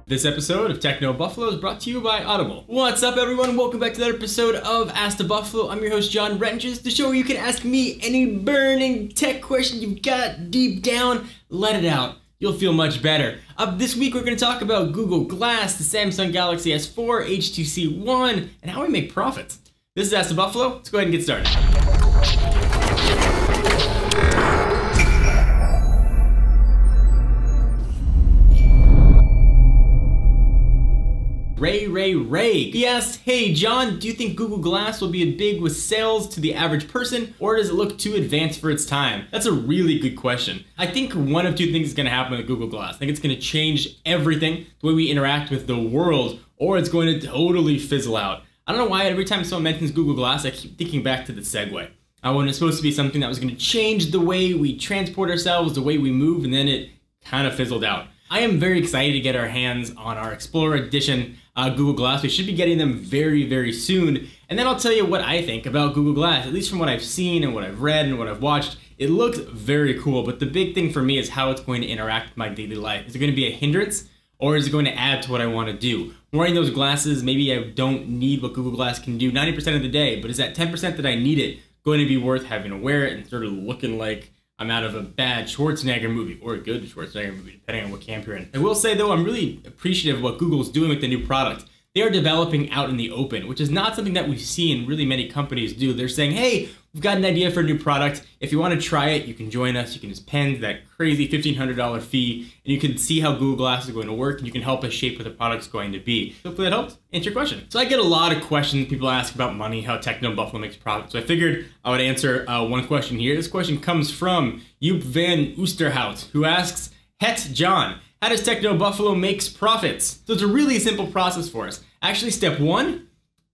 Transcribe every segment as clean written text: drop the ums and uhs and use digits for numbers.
This episode of Techno Buffalo is brought to you by Audible. What's up, everyone? Welcome back to another episode of Ask the Buffalo. I'm your host, John Rettinger, the show where you can ask me any burning tech question you've got deep down. Let it out. You'll feel much better. This week, we're going to talk about Google Glass, the Samsung Galaxy S4, HTC One, and how we make profits. This is Ask the Buffalo. Let's go ahead and get started. Ray. He asked, hey John, do you think Google Glass will be big with sales to the average person, or does it look too advanced for its time? That's a really good question. I think one of two things is going to happen with Google Glass. I think it's going to change everything, the way we interact with the world, or it's going to totally fizzle out. I don't know why every time someone mentions Google Glass, I keep thinking back to the Segway. When it's supposed to be something that was going to change the way we transport ourselves, the way we move, and then it kind of fizzled out. I am very excited to get our hands on our Explorer Edition Google Glass. We should be getting them very, very soon. And then I'll tell you what I think about Google Glass. At least from what I've seen and what I've read and what I've watched, it looks very cool. But the big thing for me is how it's going to interact with my daily life. Is it going to be a hindrance, or is it going to add to what I want to do? Wearing those glasses, maybe I don't need what Google Glass can do 90% of the day, but is that 10% that I need it going to be worth having to wear it and sort of looking like I'm out of a bad Schwarzenegger movie, or a good Schwarzenegger movie, depending on what camp you're in. I will say though, I'm really appreciative of what Google's doing with the new product. They are developing out in the open, which is not something that we've seen really many companies do. They're saying, hey, we've got an idea for a new product. If you want to try it, you can join us. You can just pay that crazy $1,500 fee, and you can see how Google Glass is going to work, and you can help us shape what the product's going to be. Hopefully that helped answer your question. So I get a lot of questions. People ask about money, how Techno Buffalo makes profit. So I figured I would answer one question here. This question comes from Joop van Oosterhout, who asks, Het John, how does Techno Buffalo makes profits? So it's a really simple process for us. Actually, step 1,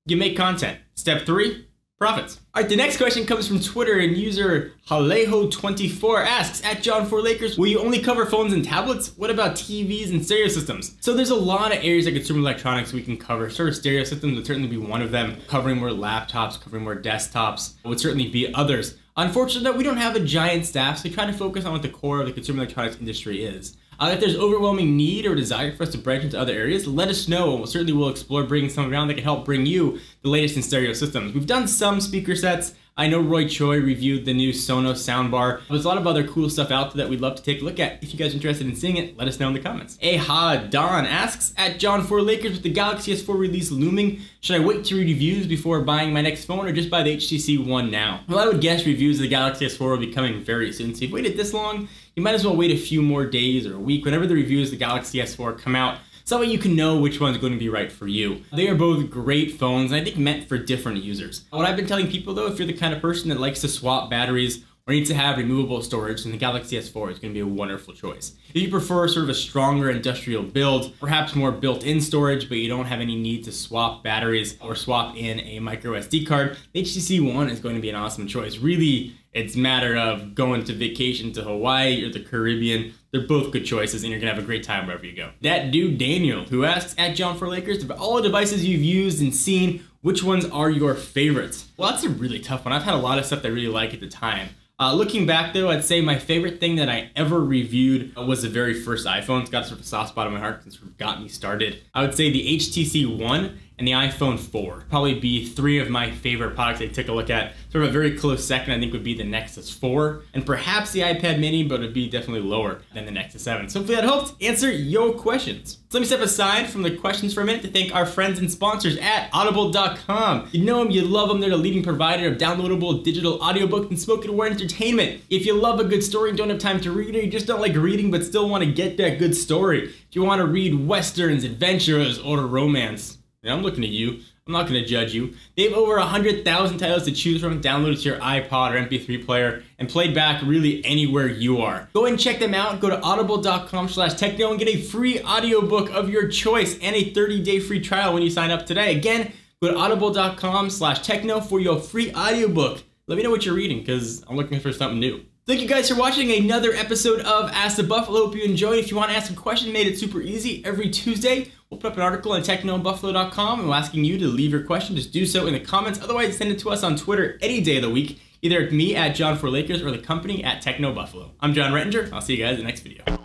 you make content. Step 3, profits. All right, the next question comes from Twitter, and user Halejo24 asks, at John4Lakers, will you only cover phones and tablets? What about TVs and stereo systems? So there's a lot of areas of consumer electronics we can cover. Sort of stereo systems would certainly be one of them. Covering more laptops, covering more desktops would certainly be others. Unfortunately, we don't have a giant staff, so we try to focus on what the core of the consumer electronics industry is. If there's overwhelming need or desire for us to branch into other areas, let us know, and we'll certainly explore bringing some around that can help bring you the latest in stereo systems. We've done some speaker sets. I know Roy Choi reviewed the new Sonos soundbar. There's a lot of other cool stuff out there that we'd love to take a look at. If you guys are interested in seeing it, let us know in the comments. Don asks, at John4Lakers, with the Galaxy S4 release looming, should I wait to read reviews before buying my next phone, or just buy the HTC One now? Well, I would guess reviews of the Galaxy S4 will be coming very soon, so if you've waited this long, you might as well wait a few more days or a week, whenever the reviews of the Galaxy S4 come out. So that way you can know which one's going to be right for you. They are both great phones, and I think meant for different users. What I've been telling people though, if you're the kind of person that likes to swap batteries or needs to have removable storage, then the Galaxy S4 is going to be a wonderful choice. If you prefer sort of a stronger industrial build, perhaps more built-in storage, but you don't have any need to swap batteries or swap in a micro SD card, the HTC One is going to be an awesome choice. Really, it's a matter of going to vacation to Hawaii or the Caribbean. They're both good choices, and you're gonna have a great time wherever you go. That dude Daniel, who asks, at John4Lakers, of all the devices you've used and seen, which ones are your favorites? Well, that's a really tough one. I've had a lot of stuff that I really like at the time. Looking back though, I'd say my favorite thing that I ever reviewed was the very first iPhone. It's got sort of a soft spot in my heart and sort of got me started. I would say the HTC One and the iPhone 4 probably be 3 of my favorite products I took a look at. Sort of a very close second, I think, would be the Nexus 4 and perhaps the iPad mini, but it would be definitely lower than the Nexus 7. So hopefully that helped answer your questions. So let me step aside from the questions for a minute to thank our friends and sponsors at Audible.com. You know them, you love them. They're the leading provider of downloadable digital audiobooks and spoken word entertainment. If you love a good story and don't have time to read it, or you just don't like reading but still want to get that good story, if you want to read westerns, adventures, or romance, I'm looking at you. I'm not going to judge you. They have over 100,000 titles to choose from, downloaded to your iPod or MP3 player, and played back really anywhere you are. Go ahead and check them out. Go to audible.com/techno and get a free audiobook of your choice and a 30-day free trial when you sign up today. Again, go to audible.com/techno for your free audiobook. Let me know what you're reading, because I'm looking for something new. Thank you guys for watching another episode of Ask the Buffalo. Hope you enjoyed. If you want to ask a question, made it super easy. Every Tuesday, we'll put up an article on technobuffalo.com and we're asking you to leave your question. Just do so in the comments. Otherwise, send it to us on Twitter any day of the week. either me at John4Lakers or the company at Techno Buffalo. I'm John Rettinger. I'll see you guys in the next video.